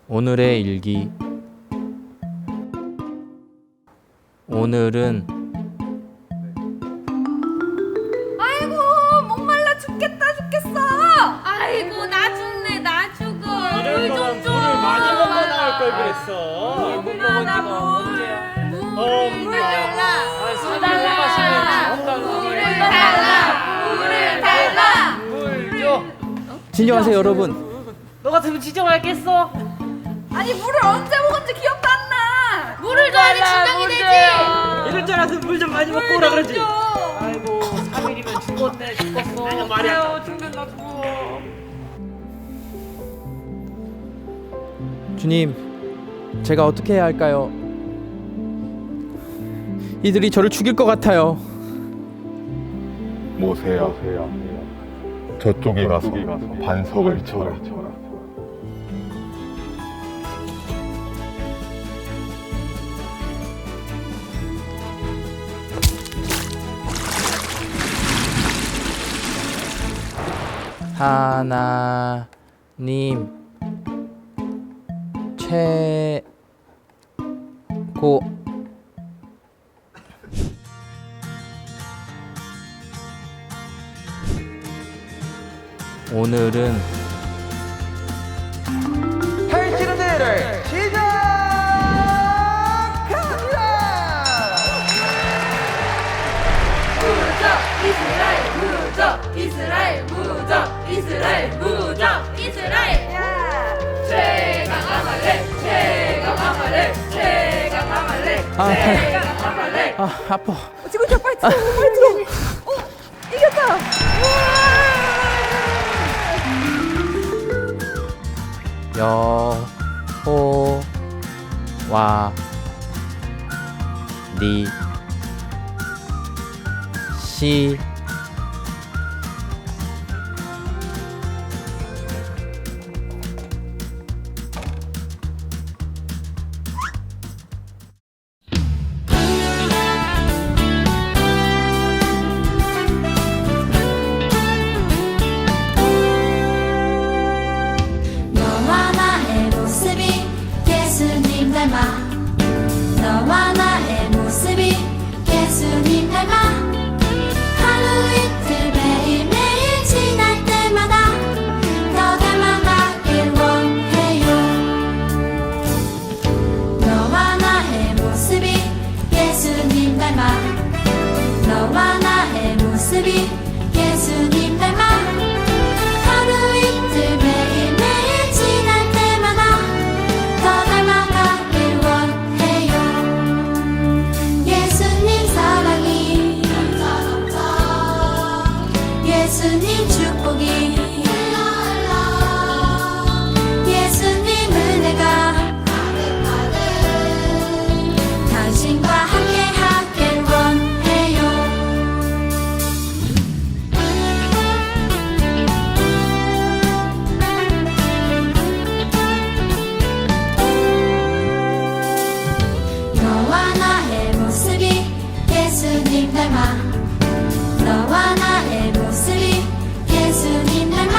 오늘의 일기. 오늘은 아이고 목말라 죽겠다 죽겠어. 아이고 나 죽네 나 죽어. 이럴 거면 물을 많이 먹어 나올 걸 그랬어. 물 먹은 지가 언제? 물 달라. 술 마시면 물을 달라. 물을 달라. 물 줘. 진정하세요 여러분. 너 같으면 지정하겠어? 아니 물을 언제 먹은지 기억도 안 나. 물을 줘야지 진정이 되지. 이럴 줄 알았으면 물 좀 많이 먹고 오라 그러지. 아이고 3일이면 죽었네 죽었어. 아니 말이야. 죽는다 죽어. 주님, 제가 어떻게 해야 할까요? 이들이 저를 죽일 것 같아요. 모세야, 저쪽에 가서 반석을 쳐라. 하나님 최고. 오늘은 펼치는 대회를 시작합니다. 무적 이스라엘 무적 이스라엘 무적 이스라엘. 최강 아말렉 최강 아말렉 최강 아말렉 아, 최강 아말렉. 아 아파. 지금 저 빨리 들어 빨리 들어. 이겼다. 여호와 니 시 너와 나의 모습이 예수님 닮아. 너와 나의 모습이 예수님 닮아. 하루 이틀 매일매일 지날 때마다 더 닮아가길 원해요. 너와 나의 모습이 예수님 닮아. 너와 나의 모습이 예수님 닮아. 하루 이틀 매일매일 지날 때마다 더 닮아가길 원해요. 예수님 사랑이 예수님 축복이 예수님 은혜가 당신과 함께 하길 원해요. 너와 나의 모습이 예수님 닮아. 너와 나의 모습이 예수님 닮아.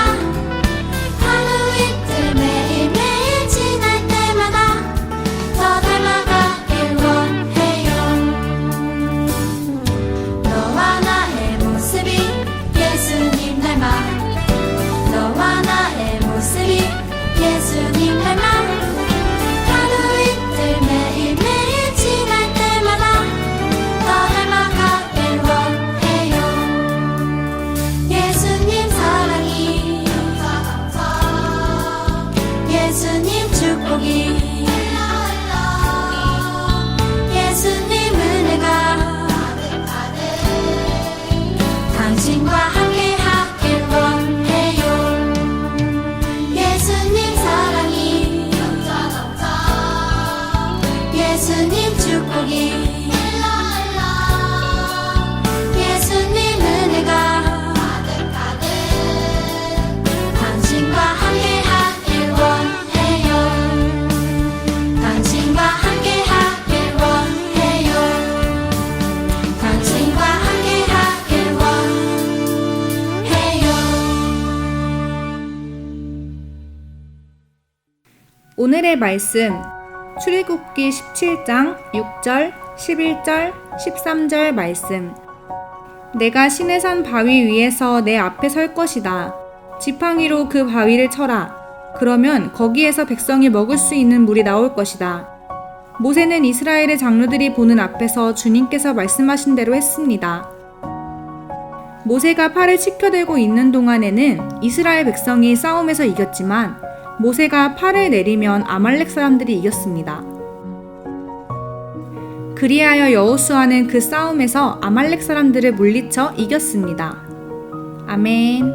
하루 이틀 매일매일 지날 때마다 더 닮아가길 원해요. 너와 나의 모습이 예수님 닮아. 너와 나의 모습이 예수님 닮아. 하루 이틀 매일매일 지날 때마다 더 닮아가길 원해요. 예수님 사랑이 예수님 축복이 예수님 은혜가 당신과 함께 하길 원해요. 예수님 사랑이 예수님 축복이 예수님 은혜가 당신과 함께 하길 원해요. 오늘의 말씀 출애굽기 17장 6절, 11절, 13절 말씀. 내가 시내산 바위 위에서 내 앞에 설 것이다. 지팡이로 그 바위를 쳐라. 그러면 거기에서 백성이 먹을 수 있는 물이 나올 것이다. 모세는 이스라엘의 장로들이 보는 앞에서 주님께서 말씀하신 대로 했습니다. 모세가 팔을 치켜들고 있는 동안에는 이스라엘 백성이 싸움에서 이겼지만 모세가 팔을 내리면 아말렉 사람들이 이겼습니다. 그리하여 여호수아는 그 싸움에서 아말렉 사람들을 물리쳐 이겼습니다. 아멘.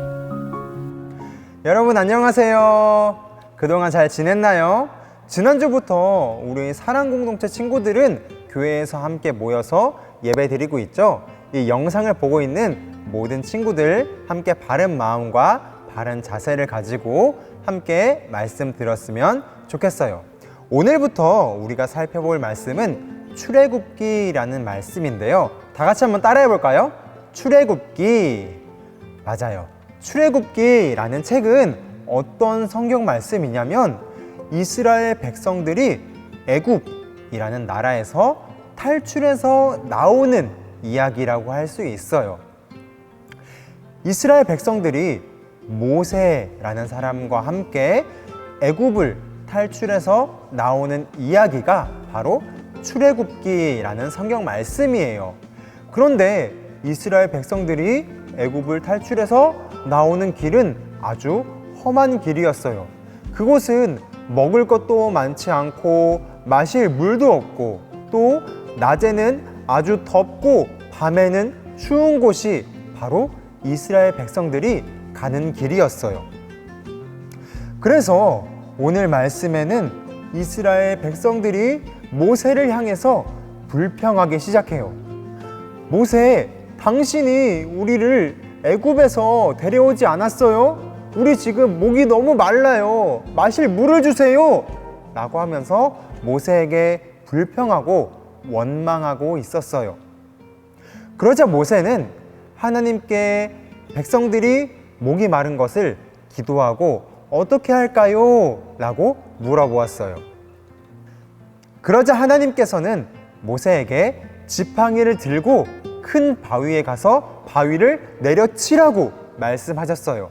여러분 안녕하세요. 그동안 잘 지냈나요? 지난주부터 우리 사랑공동체 친구들은 교회에서 함께 모여서 예배 드리고 있죠. 이 영상을 보고 있는 모든 친구들 함께 바른 마음과 바른 자세를 가지고 함께 말씀 들었으면 좋겠어요. 오늘부터 우리가 살펴볼 말씀은 출애굽기라는 말씀인데요. 다 같이 한번 따라해 볼까요? 출애굽기. 맞아요. 출애굽기라는 책은 어떤 성경 말씀이냐면 이스라엘 백성들이 애굽이라는 나라에서 탈출해서 나오는 이야기라고 할 수 있어요. 이스라엘 백성들이 모세라는 사람과 함께 애굽을 탈출해서 나오는 이야기가 바로 출애굽기라는 성경 말씀이에요. 그런데 이스라엘 백성들이 애굽을 탈출해서 나오는 길은 아주 험한 길이었어요. 그곳은 먹을 것도 많지 않고 마실 물도 없고 또 낮에는 아주 덥고 밤에는 추운 곳이 바로 이스라엘 백성들이 가는 길이었어요. 그래서 오늘 말씀에는 이스라엘 백성들이 모세를 향해서 불평하기 시작해요. 모세, 당신이 우리를 애굽에서 데려오지 않았어요? 우리 지금 목이 너무 말라요. 마실 물을 주세요. 라고 하면서 모세에게 불평하고 원망하고 있었어요. 그러자 모세는 하나님께 백성들이 목이 마른 것을 기도하고 어떻게 할까요? 라고 물어보았어요. 그러자 하나님께서는 모세에게 지팡이를 들고 큰 바위에 가서 바위를 내려치라고 말씀하셨어요.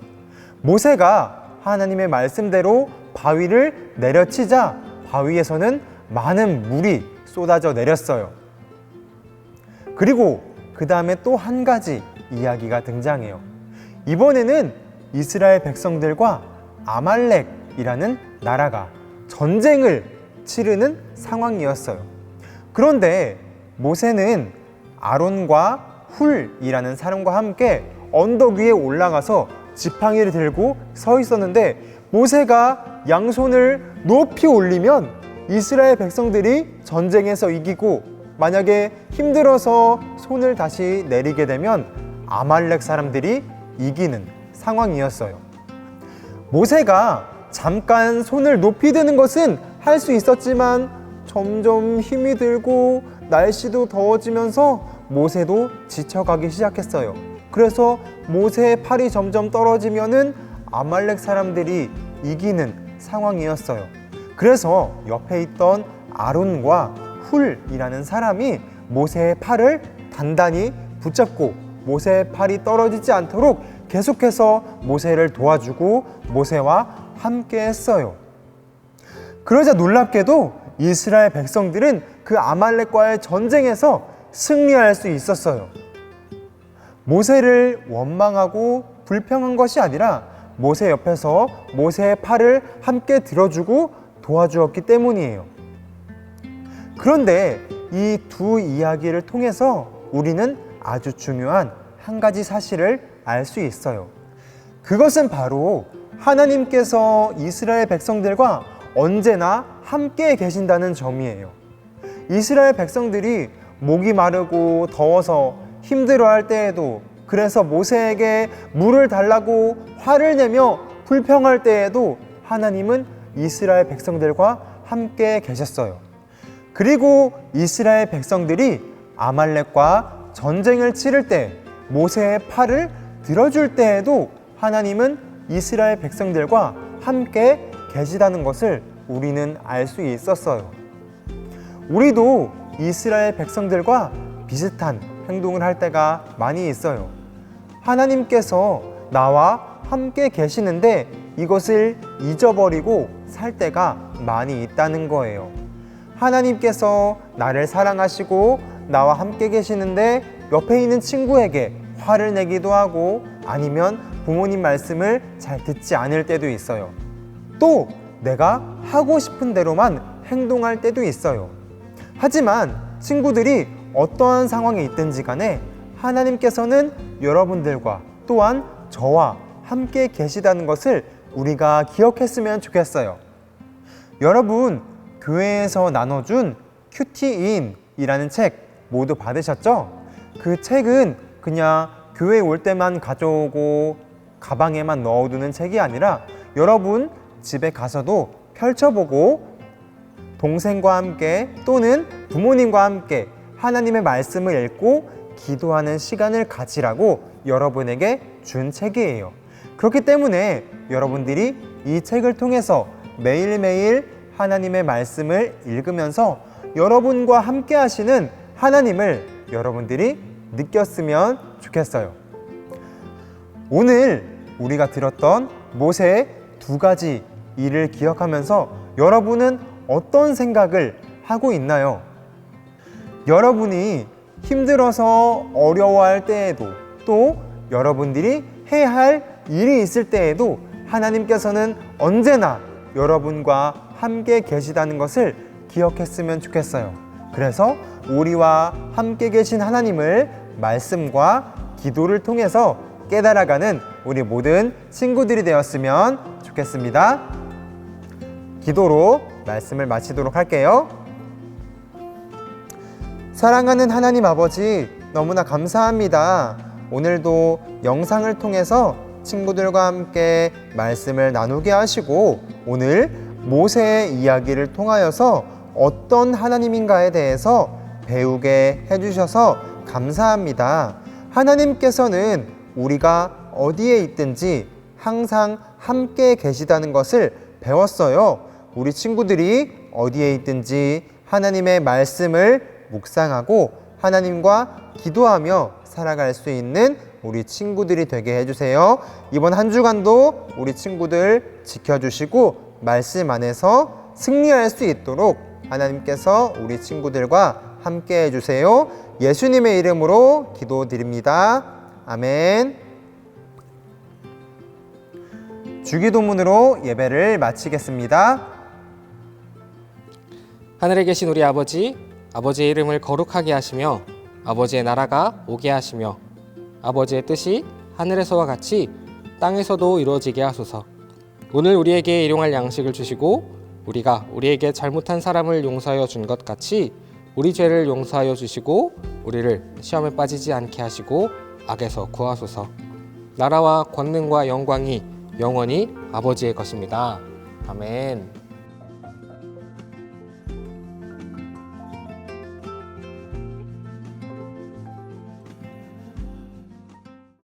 모세가 하나님의 말씀대로 바위를 내려치자 바위에서는 많은 물이 쏟아져 내렸어요. 그리고 그 다음에 또 한 가지 이야기가 등장해요. 이번에는 이스라엘 백성들과 아말렉이라는 나라가 전쟁을 치르는 상황이었어요. 그런데 모세는 아론과 훌이라는 사람과 함께 언덕 위에 올라가서 지팡이를 들고 서 있었는데 모세가 양손을 높이 올리면 이스라엘 백성들이 전쟁에서 이기고 만약에 힘들어서 손을 다시 내리게 되면 아말렉 사람들이 이기는 상황이었어요. 모세가 잠깐 손을 높이 드는 것은 할 수 있었지만 점점 힘이 들고 날씨도 더워지면서 모세도 지쳐가기 시작했어요. 그래서 모세의 팔이 점점 떨어지면은 아말렉 사람들이 이기는 상황이었어요. 그래서 옆에 있던 아론과 훌이라는 사람이 모세의 팔을 단단히 붙잡고 모세의 팔이 떨어지지 않도록 계속해서 모세를 도와주고 모세와 함께 했어요. 그러자 놀랍게도 이스라엘 백성들은 그 아말렉과의 전쟁에서 승리할 수 있었어요. 모세를 원망하고 불평한 것이 아니라 모세 옆에서 모세의 팔을 함께 들어주고 도와주었기 때문이에요. 그런데 이 두 이야기를 통해서 우리는 아주 중요한 한 가지 사실을 알 수 있어요. 그것은 바로 하나님께서 이스라엘 백성들과 언제나 함께 계신다는 점이에요. 이스라엘 백성들이 목이 마르고 더워서 힘들어할 때에도, 그래서 모세에게 물을 달라고 화를 내며 불평할 때에도 하나님은 이스라엘 백성들과 함께 계셨어요. 그리고 이스라엘 백성들이 아말렉과 전쟁을 치를 때 모세의 팔을 들어줄 때에도 하나님은 이스라엘 백성들과 함께 계시다는 것을 우리는 알 수 있었어요. 우리도 이스라엘 백성들과 비슷한 행동을 할 때가 많이 있어요. 하나님께서 나와 함께 계시는데 이것을 잊어버리고 살 때가 많이 있다는 거예요. 하나님께서 나를 사랑하시고 나와 함께 계시는데 옆에 있는 친구에게 화를 내기도 하고 아니면 부모님 말씀을 잘 듣지 않을 때도 있어요. 또 내가 하고 싶은 대로만 행동할 때도 있어요. 하지만 친구들이 어떠한 상황에 있든지 간에 하나님께서는 여러분들과 또한 저와 함께 계시다는 것을 우리가 기억했으면 좋겠어요. 여러분, 교회에서 나눠준 큐티인이라는 책 모두 받으셨죠? 그 책은 그냥 교회에 올 때만 가져오고 가방에만 넣어두는 책이 아니라 여러분 집에 가서도 펼쳐보고 동생과 함께 또는 부모님과 함께 하나님의 말씀을 읽고 기도하는 시간을 가지라고 여러분에게 준 책이에요. 그렇기 때문에 여러분들이 이 책을 통해서 매일매일 하나님의 말씀을 읽으면서 여러분과 함께 하시는 하나님을 여러분들이 느꼈으면 좋겠어요. 오늘 우리가 들었던 모세의 2가지 일을 기억하면서 여러분은 어떤 생각을 하고 있나요? 여러분이 힘들어서 어려워할 때에도 또 여러분들이 해야 할 일이 있을 때에도 하나님께서는 언제나 여러분과 함께 계시다는 것을 기억했으면 좋겠어요. 그래서 우리와 함께 계신 하나님을 말씀과 기도를 통해서 깨달아가는 우리 모든 친구들이 되었으면 좋겠습니다. 기도로 말씀을 마치도록 할게요. 사랑하는 하나님 아버지, 너무나 감사합니다. 오늘도 영상을 통해서 친구들과 함께 말씀을 나누게 하시고 오늘 모세의 이야기를 통하여서 어떤 하나님인가에 대해서 배우게 해주셔서 감사합니다. 하나님께서는 우리가 어디에 있든지 항상 함께 계시다는 것을 배웠어요. 우리 친구들이 어디에 있든지 하나님의 말씀을 묵상하고 하나님과 기도하며 살아갈 수 있는 우리 친구들이 되게 해주세요. 이번 한 주간도 우리 친구들 지켜주시고 말씀 안에서 승리할 수 있도록 하나님께서 우리 친구들과 함께 해주세요. 예수님의 이름으로 기도드립니다. 아멘. 주기도문으로 예배를 마치겠습니다. 하늘에 계신 우리 아버지, 아버지의 이름을 거룩하게 하시며 아버지의 나라가 오게 하시며 아버지의 뜻이 하늘에서와 같이 땅에서도 이루어지게 하소서. 오늘 우리에게 일용할 양식을 주시고 우리가 우리에게 잘못한 사람을 용서하여 준 것 같이 우리 죄를 용서하여 주시고 우리를 시험에 빠지지 않게 하시고 악에서 구하소서. 나라와 권능과 영광이 영원히 아버지의 것입니다. 아멘.